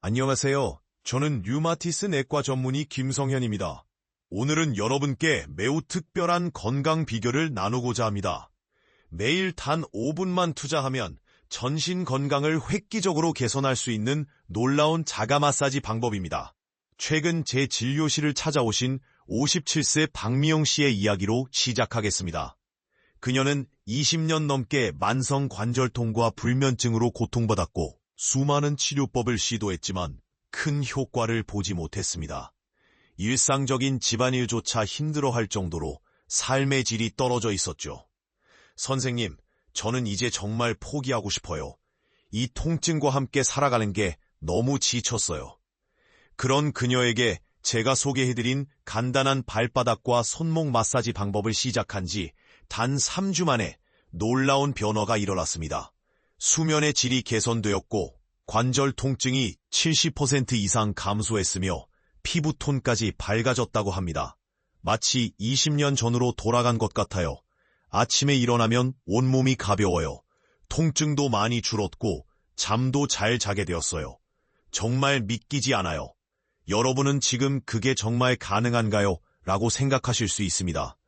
안녕하세요. 저는 류마티스 내과 전문의 김성현입니다. 오늘은 여러분께 매우 특별한 건강 비결을 나누고자 합니다. 매일 단 5분만 투자하면 전신 건강을 획기적으로 개선할 수 있는 놀라운 자가 마사지 방법입니다. 최근 제 진료실을 찾아오신 57세 박미영 씨의 이야기로 시작하겠습니다. 그녀는 20년 넘게 만성 관절통과 불면증으로 고통받았고 수많은 치료법을 시도했지만 큰 효과를 보지 못했습니다. 일상적인 집안일조차 힘들어할 정도로 삶의 질이 떨어져 있었죠. 선생님, 저는 이제 정말 포기하고 싶어요. 이 통증과 함께 살아가는 게 너무 지쳤어요. 그런 그녀에게 제가 소개해드린 간단한 발바닥과 손목 마사지 방법을 시작한 지 단 3주 만에 놀라운 변화가 일어났습니다. 수면의 질이 개선되었고 관절 통증이 70% 이상 감소했으며 피부톤까지 밝아졌다고 합니다. 마치 20년 전으로 돌아간 것 같아요. 아침에 일어나면 온몸이 가벼워요. 통증도 많이 줄었고 잠도 잘 자게 되었어요. 정말 믿기지 않아요. 여러분은 지금 그게 정말 가능한가요? 라고 생각하실 수 있습니다.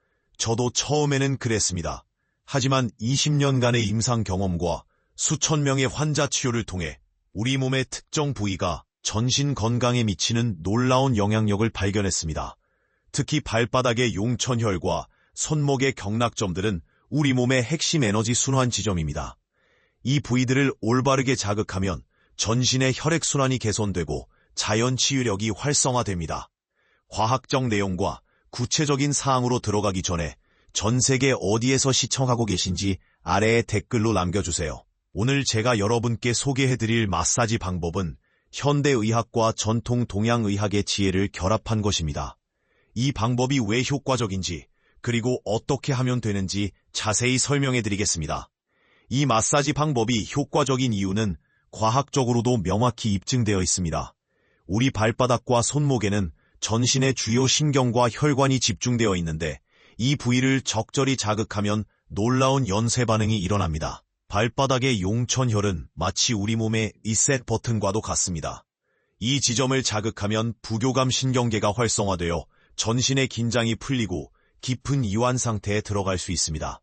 저도 처음에는 그랬습니다. 하지만 20년간의 임상 경험과 수천 명의 환자 치료를 통해 우리 몸의 특정 부위가 전신 건강에 미치는 놀라운 영향력을 발견했습니다. 특히 발바닥의 용천혈과 손목의 경락점들은 우리 몸의 핵심 에너지 순환 지점입니다. 이 부위들을 올바르게 자극하면 전신의 혈액순환이 개선되고 자연 치유력이 활성화됩니다. 과학적 내용과 구체적인 사항으로 들어가기 전에 전 세계 어디에서 시청하고 계신지 아래에 댓글로 남겨주세요. 오늘 제가 여러분께 소개해드릴 마사지 방법은 현대의학과 전통 동양의학의 지혜를 결합한 것입니다. 이 방법이 왜 효과적인지 그리고 어떻게 하면 되는지 자세히 설명해드리겠습니다. 이 마사지 방법이 효과적인 이유는 과학적으로도 명확히 입증되어 있습니다. 우리 발바닥과 손목에는 전신의 주요 신경과 혈관이 집중되어 있는데 이 부위를 적절히 자극하면 놀라운 연쇄 반응이 일어납니다. 발바닥의 용천혈은 마치 우리 몸의 리셋 버튼과도 같습니다. 이 지점을 자극하면 부교감 신경계가 활성화되어 전신의 긴장이 풀리고 깊은 이완 상태에 들어갈 수 있습니다.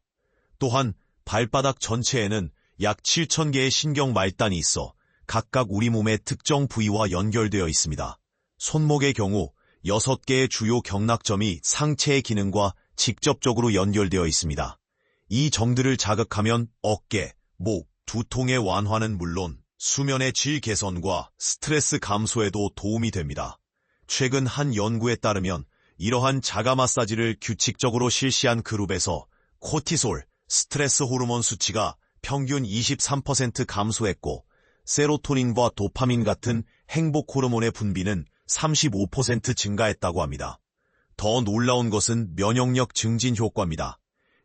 또한 발바닥 전체에는 약 7,000개의 신경 말단이 있어 각각 우리 몸의 특정 부위와 연결되어 있습니다. 손목의 경우 6개의 주요 경락점이 상체의 기능과 직접적으로 연결되어 있습니다. 이 점들을 자극하면 어깨, 목, 두통의 완화는 물론 수면의 질 개선과 스트레스 감소에도 도움이 됩니다. 최근 한 연구에 따르면 이러한 자가 마사지를 규칙적으로 실시한 그룹에서 코티솔, 스트레스 호르몬 수치가 평균 23% 감소했고 세로토닌과 도파민 같은 행복 호르몬의 분비는 35% 증가했다고 합니다. 더 놀라운 것은 면역력 증진 효과입니다.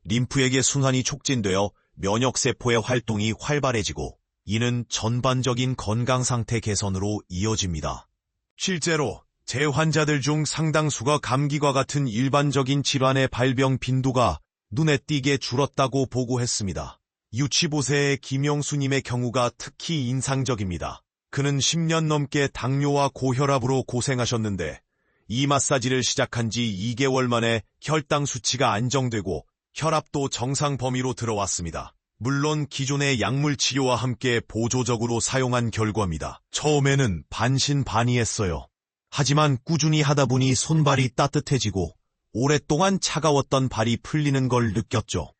림프액의 순환이 촉진되어 면역세포의 활동이 활발해지고 이는 전반적인 건강 상태 개선으로 이어집니다. 실제로 제 환자들 중 상당수가 감기와 같은 일반적인 질환의 발병 빈도가 눈에 띄게 줄었다고 보고했습니다. 65세의 김영수님의 경우가 특히 인상적입니다. 그는 10년 넘게 당뇨와 고혈압으로 고생하셨는데 이 마사지를 시작한 지 2개월 만에 혈당 수치가 안정되고 혈압도 정상 범위로 들어왔습니다. 물론 기존의 약물 치료와 함께 보조적으로 사용한 결과입니다. 처음에는 반신반의했어요. 하지만 꾸준히 하다 보니 손발이 따뜻해지고 오랫동안 차가웠던 발이 풀리는 걸 느꼈죠.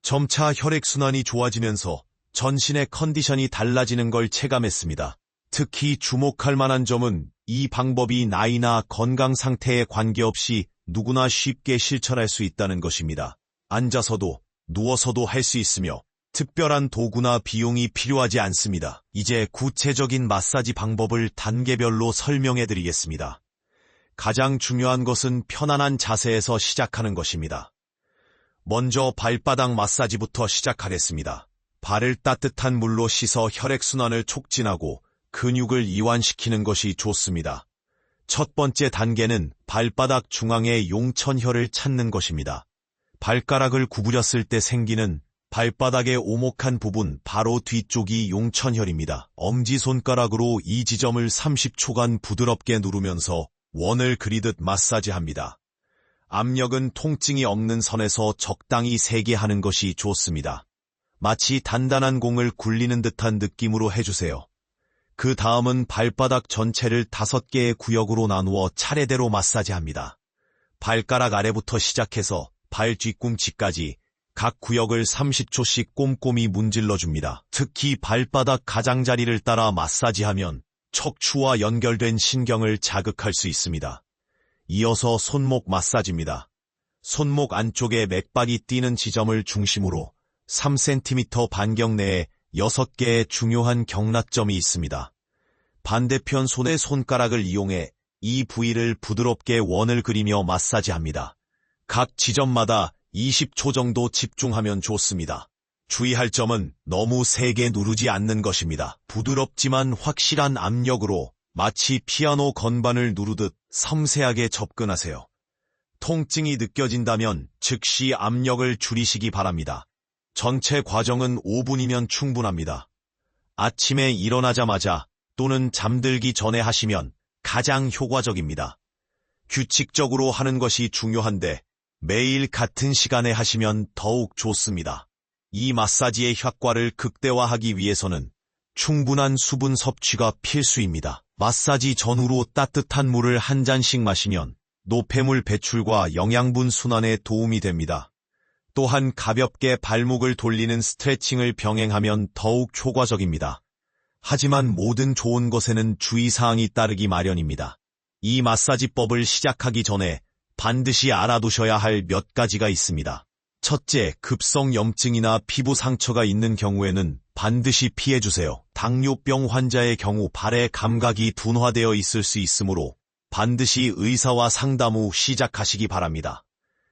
점차 혈액순환이 좋아지면서 전신의 컨디션이 달라지는 걸 체감했습니다. 특히 주목할 만한 점은 이 방법이 나이나 건강 상태에 관계없이 누구나 쉽게 실천할 수 있다는 것입니다. 앉아서도 누워서도 할 수 있으며 특별한 도구나 비용이 필요하지 않습니다. 이제 구체적인 마사지 방법을 단계별로 설명해 드리겠습니다. 가장 중요한 것은 편안한 자세에서 시작하는 것입니다. 먼저 발바닥 마사지부터 시작하겠습니다. 발을 따뜻한 물로 씻어 혈액순환을 촉진하고 근육을 이완시키는 것이 좋습니다. 첫 번째 단계는 발바닥 중앙의 용천혈을 찾는 것입니다. 발가락을 구부렸을 때 생기는 발바닥의 오목한 부분 바로 뒤쪽이 용천혈입니다. 엄지손가락으로 이 지점을 30초간 부드럽게 누르면서 원을 그리듯 마사지합니다. 압력은 통증이 없는 선에서 적당히 세게 하는 것이 좋습니다. 마치 단단한 공을 굴리는 듯한 느낌으로 해주세요. 그 다음은 발바닥 전체를 5개의 구역으로 나누어 차례대로 마사지합니다. 발가락 아래부터 시작해서 발 뒤꿈치까지 각 구역을 30초씩 꼼꼼히 문질러줍니다. 특히 발바닥 가장자리를 따라 마사지하면 척추와 연결된 신경을 자극할 수 있습니다. 이어서 손목 마사지입니다. 손목 안쪽에 맥박이 뛰는 지점을 중심으로 3cm 반경 내에 6개의 중요한 경락점이 있습니다. 반대편 손의 손가락을 이용해 이 부위를 부드럽게 원을 그리며 마사지합니다. 각 지점마다 20초 정도 집중하면 좋습니다. 주의할 점은 너무 세게 누르지 않는 것입니다. 부드럽지만 확실한 압력으로 마치 피아노 건반을 누르듯 섬세하게 접근하세요. 통증이 느껴진다면 즉시 압력을 줄이시기 바랍니다. 전체 과정은 5분이면 충분합니다. 아침에 일어나자마자 또는 잠들기 전에 하시면 가장 효과적입니다. 규칙적으로 하는 것이 중요한데 매일 같은 시간에 하시면 더욱 좋습니다. 이 마사지의 효과를 극대화하기 위해서는 충분한 수분 섭취가 필수입니다. 마사지 전후로 따뜻한 물을 한 잔씩 마시면 노폐물 배출과 영양분 순환에 도움이 됩니다. 또한 가볍게 발목을 돌리는 스트레칭을 병행하면 더욱 효과적입니다. 하지만 모든 좋은 것에는 주의사항이 따르기 마련입니다. 이 마사지법을 시작하기 전에 반드시 알아두셔야 할 몇 가지가 있습니다. 첫째, 급성 염증이나 피부 상처가 있는 경우에는 반드시 피해주세요. 당뇨병 환자의 경우 발의 감각이 둔화되어 있을 수 있으므로 반드시 의사와 상담 후 시작하시기 바랍니다.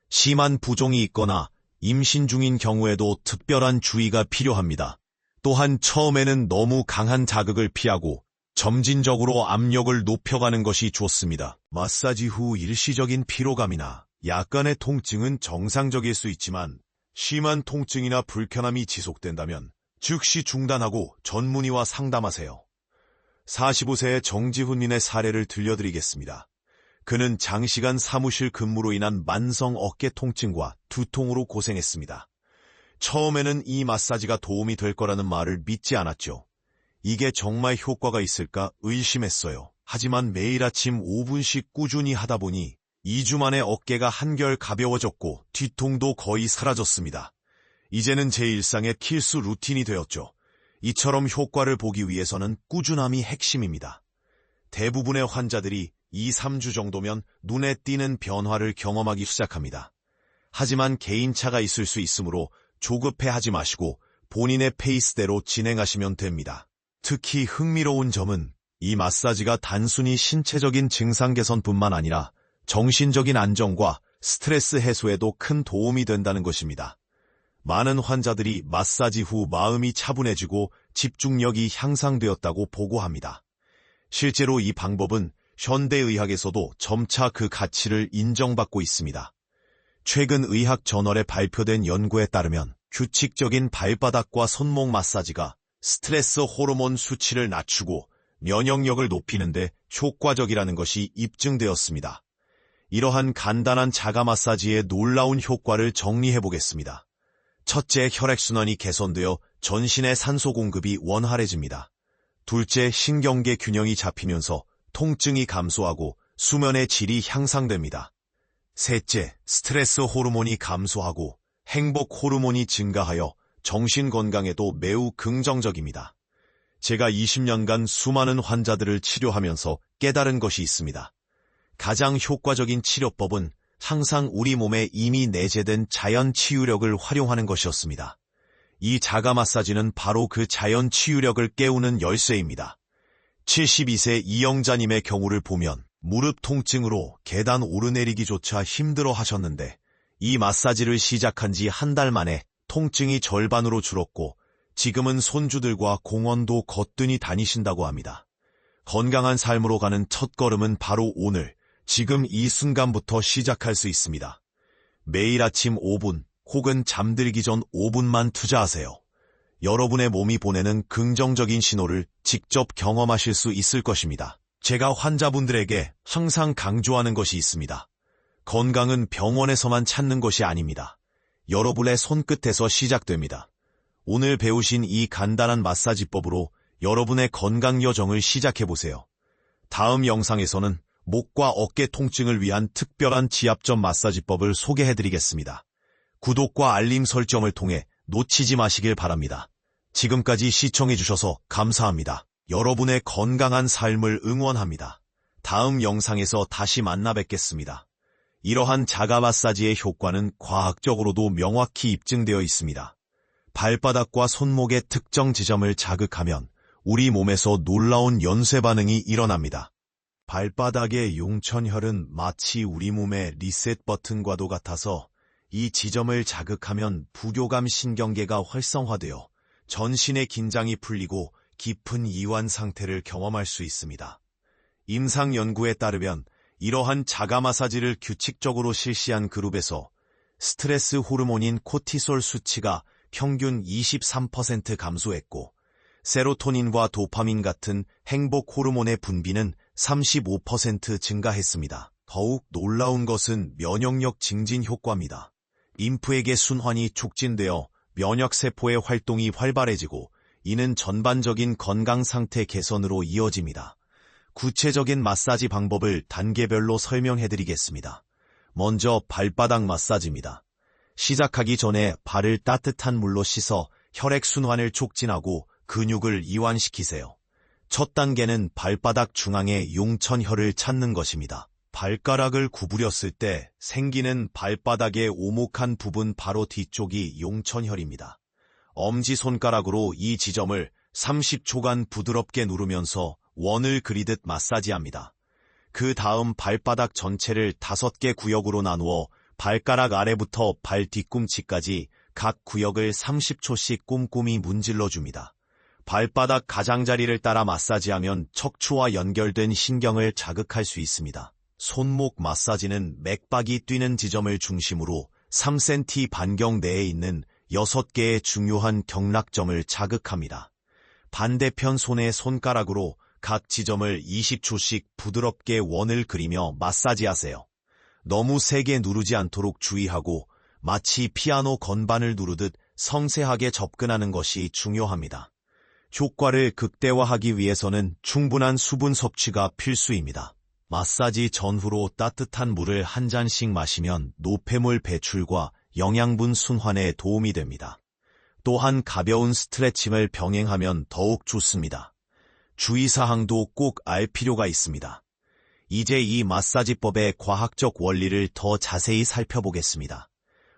심한 부종이 있거나 임신 중인 경우에도 특별한 주의가 필요합니다. 또한 처음에는 너무 강한 자극을 피하고 점진적으로 압력을 높여가는 것이 좋습니다. 마사지 후 일시적인 피로감이나 약간의 통증은 정상적일 수 있지만 심한 통증이나 불편함이 지속된다면 즉시 중단하고 전문의와 상담하세요. 45세의 정지훈님의 사례를 들려드리겠습니다. 그는 장시간 사무실 근무로 인한 만성 어깨 통증과 두통으로 고생했습니다. 처음에는 이 마사지가 도움이 될 거라는 말을 믿지 않았죠. 이게 정말 효과가 있을까 의심했어요. 하지만 매일 아침 5분씩 꾸준히 하다 보니 2주 만에 어깨가 한결 가벼워졌고 뒤통도 거의 사라졌습니다. 이제는 제 일상의 필수 루틴이 되었죠. 이처럼 효과를 보기 위해서는 꾸준함이 핵심입니다. 대부분의 환자들이 2-3주 정도면 눈에 띄는 변화를 경험하기 시작합니다. 하지만 개인차가 있을 수 있으므로 조급해하지 마시고 본인의 페이스대로 진행하시면 됩니다. 특히 흥미로운 점은 이 마사지가 단순히 신체적인 증상 개선뿐만 아니라 정신적인 안정과 스트레스 해소에도 큰 도움이 된다는 것입니다. 많은 환자들이 마사지 후 마음이 차분해지고 집중력이 향상되었다고 보고합니다. 실제로 이 방법은 현대의학에서도 점차 그 가치를 인정받고 있습니다. 최근 의학 저널에 발표된 연구에 따르면 규칙적인 발바닥과 손목 마사지가 스트레스 호르몬 수치를 낮추고 면역력을 높이는 데 효과적이라는 것이 입증되었습니다. 이러한 간단한 자가 마사지의 놀라운 효과를 정리해보겠습니다. 첫째, 혈액순환이 개선되어 전신의 산소 공급이 원활해집니다. 둘째, 신경계 균형이 잡히면서 통증이 감소하고 수면의 질이 향상됩니다. 셋째, 스트레스 호르몬이 감소하고 행복 호르몬이 증가하여 정신 건강에도 매우 긍정적입니다. 제가 20년간 수많은 환자들을 치료하면서 깨달은 것이 있습니다. 가장 효과적인 치료법은 항상 우리 몸에 이미 내재된 자연 치유력을 활용하는 것이었습니다. 이 자가 마사지는 바로 그 자연 치유력을 깨우는 열쇠입니다. 72세 이영자님의 경우를 보면 무릎 통증으로 계단 오르내리기조차 힘들어 하셨는데 이 마사지를 시작한 지 한 달 만에 통증이 절반으로 줄었고 지금은 손주들과 공원도 거뜬히 다니신다고 합니다. 건강한 삶으로 가는 첫걸음은 바로 오늘, 지금 이 순간부터 시작할 수 있습니다. 매일 아침 5분, 혹은 잠들기 전 5분만 투자하세요. 여러분의 몸이 보내는 긍정적인 신호를 직접 경험하실 수 있을 것입니다. 제가 환자분들에게 항상 강조하는 것이 있습니다. 건강은 병원에서만 찾는 것이 아닙니다. 여러분의 손끝에서 시작됩니다. 오늘 배우신 이 간단한 마사지법으로 여러분의 건강 여정을 시작해보세요. 다음 영상에서는 목과 어깨 통증을 위한 특별한 지압점 마사지법을 소개해드리겠습니다. 구독과 알림 설정을 통해 놓치지 마시길 바랍니다. 지금까지 시청해주셔서 감사합니다. 여러분의 건강한 삶을 응원합니다. 다음 영상에서 다시 만나 뵙겠습니다. 이러한 자가 마사지의 효과는 과학적으로도 명확히 입증되어 있습니다. 발바닥과 손목의 특정 지점을 자극하면 우리 몸에서 놀라운 연쇄 반응이 일어납니다. 발바닥의 용천혈은 마치 우리 몸의 리셋 버튼과도 같아서 이 지점을 자극하면 부교감 신경계가 활성화되어 전신의 긴장이 풀리고 깊은 이완 상태를 경험할 수 있습니다. 임상 연구에 따르면 이러한 자가 마사지를 규칙적으로 실시한 그룹에서 스트레스 호르몬인 코티솔 수치가 평균 23% 감소했고 세로토닌과 도파민 같은 행복 호르몬의 분비는 35% 증가했습니다. 더욱 놀라운 것은 면역력 증진 효과입니다. 림프액의 순환이 촉진되어 면역세포의 활동이 활발해지고 이는 전반적인 건강 상태 개선으로 이어집니다. 구체적인 마사지 방법을 단계별로 설명해드리겠습니다. 먼저 발바닥 마사지입니다. 시작하기 전에 발을 따뜻한 물로 씻어 혈액순환을 촉진하고 근육을 이완시키세요. 첫 단계는 발바닥 중앙의 용천혈을 찾는 것입니다. 발가락을 구부렸을 때 생기는 발바닥의 오목한 부분 바로 뒤쪽이 용천혈입니다. 엄지손가락으로 이 지점을 30초간 부드럽게 누르면서 원을 그리듯 마사지합니다. 그 다음 발바닥 전체를 5개 구역으로 나누어 발가락 아래부터 발 뒤꿈치까지 각 구역을 30초씩 꼼꼼히 문질러줍니다. 발바닥 가장자리를 따라 마사지하면 척추와 연결된 신경을 자극할 수 있습니다. 손목 마사지는 맥박이 뛰는 지점을 중심으로 3cm 반경 내에 있는 6개의 중요한 경락점을 자극합니다. 반대편 손의 손가락으로 각 지점을 20초씩 부드럽게 원을 그리며 마사지하세요. 너무 세게 누르지 않도록 주의하고 마치 피아노 건반을 누르듯 섬세하게 접근하는 것이 중요합니다. 효과를 극대화하기 위해서는 충분한 수분 섭취가 필수입니다. 마사지 전후로 따뜻한 물을 한 잔씩 마시면 노폐물 배출과 영양분 순환에 도움이 됩니다. 또한 가벼운 스트레칭을 병행하면 더욱 좋습니다. 주의사항도 꼭 알 필요가 있습니다. 이제 이 마사지법의 과학적 원리를 더 자세히 살펴보겠습니다.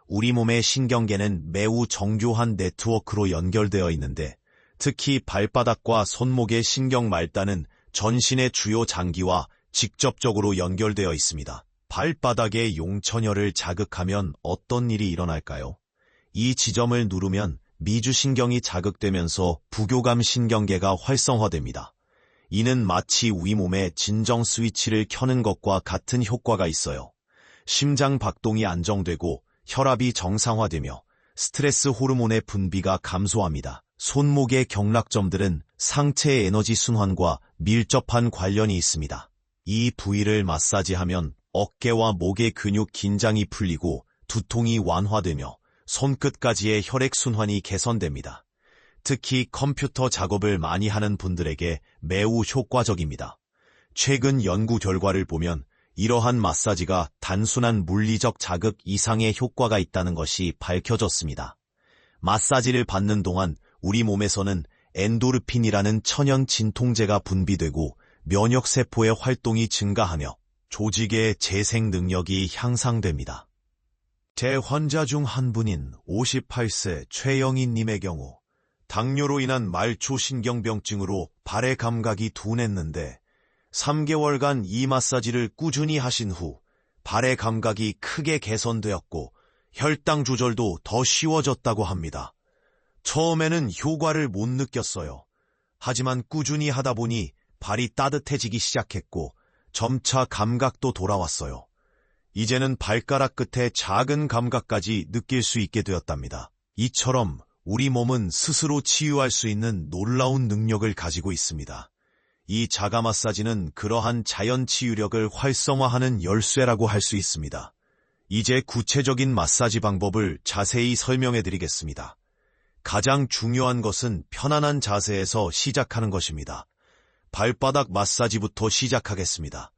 우리 몸의 신경계는 매우 정교한 네트워크로 연결되어 있는데 특히 발바닥과 손목의 신경 말단은 전신의 주요 장기와 직접적으로 연결되어 있습니다. 발바닥의 용천혈을 자극하면 어떤 일이 일어날까요? 이 지점을 누르면 미주신경이 자극되면서 부교감 신경계가 활성화됩니다. 이는 마치 우리 몸의 진정 스위치를 켜는 것과 같은 효과가 있어요. 심장 박동이 안정되고 혈압이 정상화되며 스트레스 호르몬의 분비가 감소합니다. 손목의 경락점들은 상체의 에너지 순환과 밀접한 관련이 있습니다. 이 부위를 마사지하면 어깨와 목의 근육 긴장이 풀리고 두통이 완화되며 손끝까지의 혈액순환이 개선됩니다. 특히 컴퓨터 작업을 많이 하는 분들에게 매우 효과적입니다. 최근 연구 결과를 보면 이러한 마사지가 단순한 물리적 자극 이상의 효과가 있다는 것이 밝혀졌습니다. 마사지를 받는 동안 우리 몸에서는 엔도르핀이라는 천연 진통제가 분비되고 면역세포의 활동이 증가하며 조직의 재생 능력이 향상됩니다. 제 환자 중 한 분인 58세 최영희님의 경우 당뇨로 인한 말초신경병증으로 발의 감각이 둔했는데 3개월간 이 마사지를 꾸준히 하신 후 발의 감각이 크게 개선되었고 혈당 조절도 더 쉬워졌다고 합니다. 처음에는 효과를 못 느꼈어요. 하지만 꾸준히 하다 보니 발이 따뜻해지기 시작했고 점차 감각도 돌아왔어요. 이제는 발가락 끝에 작은 감각까지 느낄 수 있게 되었답니다. 이처럼 우리 몸은 스스로 치유할 수 있는 놀라운 능력을 가지고 있습니다. 이 자가 마사지는 그러한 자연 치유력을 활성화하는 열쇠라고 할 수 있습니다. 이제 구체적인 마사지 방법을 자세히 설명해 드리겠습니다. 가장 중요한 것은 편안한 자세에서 시작하는 것입니다. 발바닥 마사지부터 시작하겠습니다.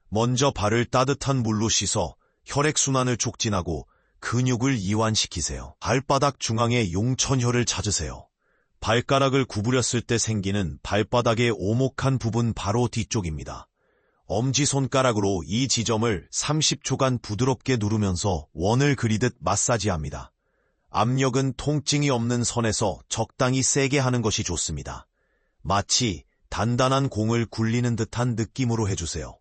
먼저 발을 따뜻한 물로 씻어 혈액순환을 촉진하고 근육을 이완시키세요. 발바닥 중앙에 용천혈을 찾으세요. 발가락을 구부렸을 때 생기는 발바닥의 오목한 부분 바로 뒤쪽입니다. 엄지손가락으로 이 지점을 30초간 부드럽게 누르면서 원을 그리듯 마사지합니다. 압력은 통증이 없는 선에서 적당히 세게 하는 것이 좋습니다. 마치 단단한 공을 굴리는 듯한 느낌으로 해주세요.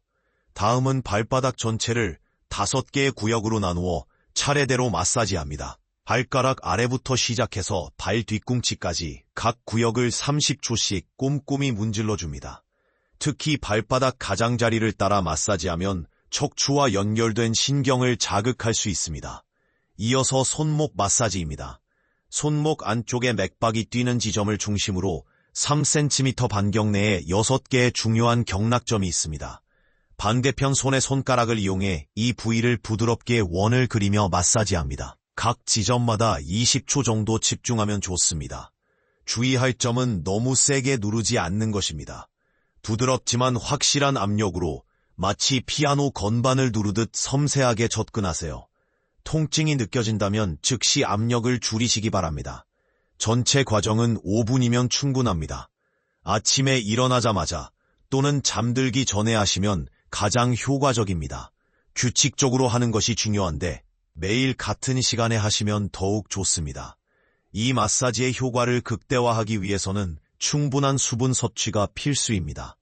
다음은 발바닥 전체를 5개의 구역으로 나누어 차례대로 마사지합니다. 발가락 아래부터 시작해서 발 뒤꿈치까지 각 구역을 30초씩 꼼꼼히 문질러줍니다. 특히 발바닥 가장자리를 따라 마사지하면 척추와 연결된 신경을 자극할 수 있습니다. 이어서 손목 마사지입니다. 손목 안쪽에 맥박이 뛰는 지점을 중심으로 3cm 반경 내에 6개의 중요한 경락점이 있습니다. 반대편 손의 손가락을 이용해 이 부위를 부드럽게 원을 그리며 마사지합니다. 각 지점마다 20초 정도 집중하면 좋습니다. 주의할 점은 너무 세게 누르지 않는 것입니다. 부드럽지만 확실한 압력으로 마치 피아노 건반을 누르듯 섬세하게 접근하세요. 통증이 느껴진다면 즉시 압력을 줄이시기 바랍니다. 전체 과정은 5분이면 충분합니다. 아침에 일어나자마자 또는 잠들기 전에 하시면 가장 효과적입니다. 규칙적으로 하는 것이 중요한데 매일 같은 시간에 하시면 더욱 좋습니다. 이 마사지의 효과를 극대화하기 위해서는 충분한 수분 섭취가 필수입니다.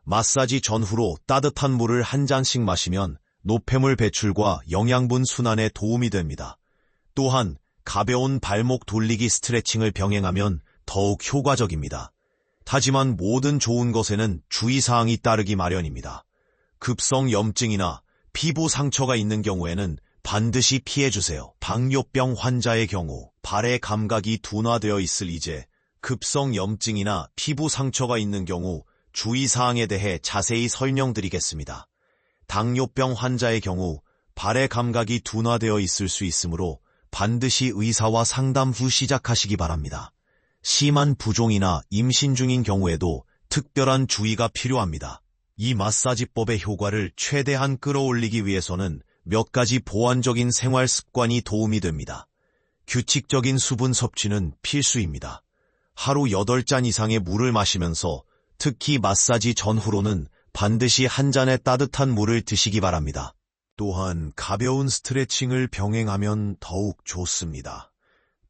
마사지 전후로 따뜻한 물을 한 잔씩 마시면 노폐물 배출과 영양분 순환에 도움이 됩니다. 또한 가벼운 발목 돌리기 스트레칭을 병행하면 더욱 효과적입니다. 하지만 모든 좋은 것에는 주의사항이 따르기 마련입니다. 급성 염증이나 피부 상처가 있는 경우에는 반드시 피해주세요. 당뇨병 환자의 경우 발의 감각이 둔화되어 있을 이제 급성 염증이나 피부 상처가 있는 경우 주의사항에 대해 자세히 설명드리겠습니다. 당뇨병 환자의 경우 발의 감각이 둔화되어 있을 수 있으므로 반드시 의사와 상담 후 시작하시기 바랍니다. 심한 부종이나 임신 중인 경우에도 특별한 주의가 필요합니다. 이 마사지법의 효과를 최대한 끌어올리기 위해서는 몇 가지 보완적인 생활 습관이 도움이 됩니다. 규칙적인 수분 섭취는 필수입니다. 하루 8잔 이상의 물을 마시면서 특히 마사지 전후로는 반드시 한 잔의 따뜻한 물을 드시기 바랍니다. 또한 가벼운 스트레칭을 병행하면 더욱 좋습니다.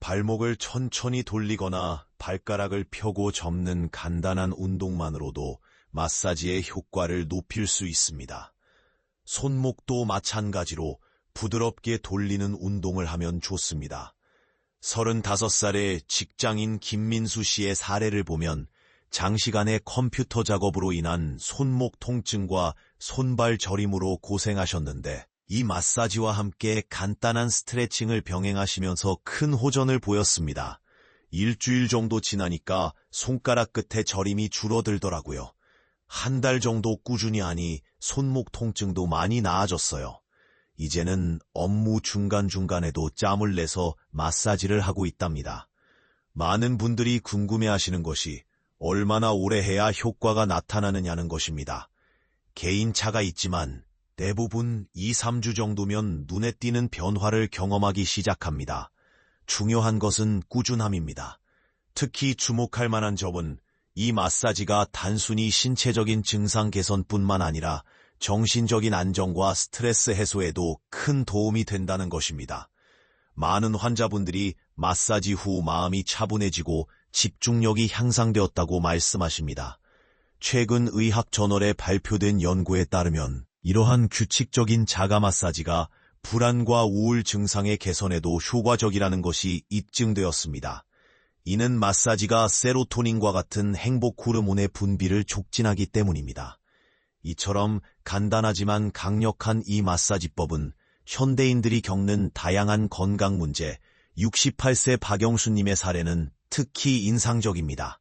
발목을 천천히 돌리거나 발가락을 펴고 접는 간단한 운동만으로도 마사지의 효과를 높일 수 있습니다. 손목도 마찬가지로 부드럽게 돌리는 운동을 하면 좋습니다. 35살의 직장인 김민수 씨의 사례를 보면 장시간의 컴퓨터 작업으로 인한 손목 통증과 손발 저림으로 고생하셨는데 이 마사지와 함께 간단한 스트레칭을 병행하시면서 큰 호전을 보였습니다. 일주일 정도 지나니까 손가락 끝에 저림이 줄어들더라고요. 한 달 정도 꾸준히 하니 손목 통증도 많이 나아졌어요. 이제는 업무 중간중간에도 짬을 내서 마사지를 하고 있답니다. 많은 분들이 궁금해하시는 것이 얼마나 오래 해야 효과가 나타나느냐는 것입니다. 개인차가 있지만 대부분 2, 3주 정도면 눈에 띄는 변화를 경험하기 시작합니다. 중요한 것은 꾸준함입니다. 특히 주목할 만한 점은 이 마사지가 단순히 신체적인 증상 개선뿐만 아니라 정신적인 안정과 스트레스 해소에도 큰 도움이 된다는 것입니다. 많은 환자분들이 마사지 후 마음이 차분해지고 집중력이 향상되었다고 말씀하십니다. 최근 의학 저널에 발표된 연구에 따르면 이러한 규칙적인 자가 마사지가 불안과 우울 증상의 개선에도 효과적이라는 것이 입증되었습니다. 이는 마사지가 세로토닌과 같은 행복 호르몬의 분비를 촉진하기 때문입니다. 이처럼 간단하지만 강력한 이 마사지법은 현대인들이 겪는 다양한 건강 문제, 68세 박영수님의 사례는 특히 인상적입니다.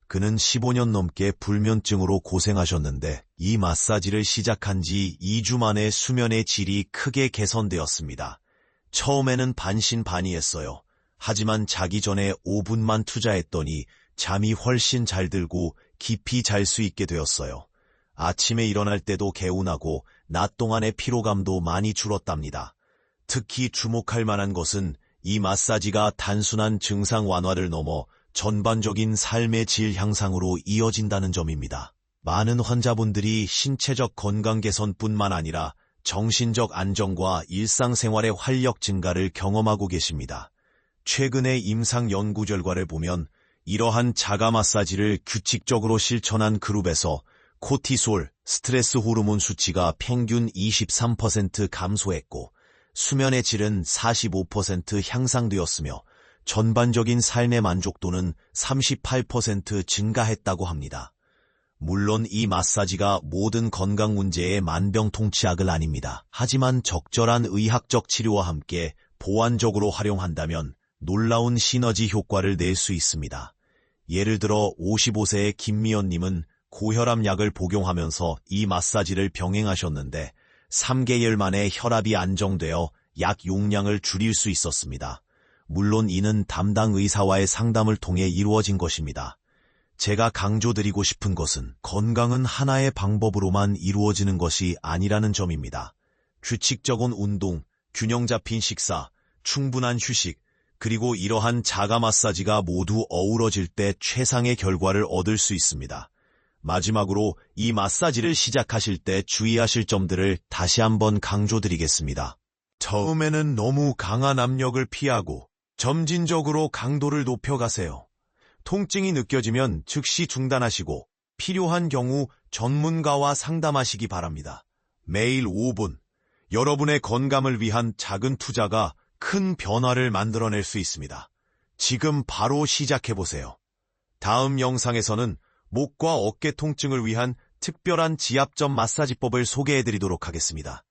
그는 15년 넘게 불면증으로 고생하셨는데 이 마사지를 시작한 지 2주 만에 수면의 질이 크게 개선되었습니다. 처음에는 반신반의했어요. 하지만 자기 전에 5분만 투자했더니 잠이 훨씬 잘 들고 깊이 잘 수 있게 되었어요. 아침에 일어날 때도 개운하고 낮 동안의 피로감도 많이 줄었답니다. 특히 주목할 만한 것은 이 마사지가 단순한 증상 완화를 넘어 전반적인 삶의 질 향상으로 이어진다는 점입니다. 많은 환자분들이 신체적 건강 개선뿐만 아니라 정신적 안정과 일상생활의 활력 증가를 경험하고 계십니다. 최근의 임상 연구 결과를 보면 이러한 자가 마사지를 규칙적으로 실천한 그룹에서 코티솔, 스트레스 호르몬 수치가 평균 23% 감소했고 수면의 질은 45% 향상되었으며 전반적인 삶의 만족도는 38% 증가했다고 합니다. 물론 이 마사지가 모든 건강 문제의 만병통치약은 아닙니다. 하지만 적절한 의학적 치료와 함께 보완적으로 활용한다면 놀라운 시너지 효과를 낼 수 있습니다. 예를 들어 55세의 김미연님은 고혈압 약을 복용하면서 이 마사지를 병행하셨는데 3개월 만에 혈압이 안정되어 약 용량을 줄일 수 있었습니다. 물론 이는 담당 의사와의 상담을 통해 이루어진 것입니다. 제가 강조드리고 싶은 것은 건강은 하나의 방법으로만 이루어지는 것이 아니라는 점입니다. 규칙적인 운동, 균형 잡힌 식사, 충분한 휴식, 그리고 이러한 자가 마사지가 모두 어우러질 때 최상의 결과를 얻을 수 있습니다. 마지막으로 이 마사지를 시작하실 때 주의하실 점들을 다시 한번 강조드리겠습니다. 처음에는 너무 강한 압력을 피하고 점진적으로 강도를 높여가세요. 통증이 느껴지면 즉시 중단하시고 필요한 경우 전문가와 상담하시기 바랍니다. 매일 5분, 여러분의 건강을 위한 작은 투자가 큰 변화를 만들어낼 수 있습니다. 지금 바로 시작해보세요. 다음 영상에서는 목과 어깨 통증을 위한 특별한 지압점 마사지법을 소개해드리도록 하겠습니다.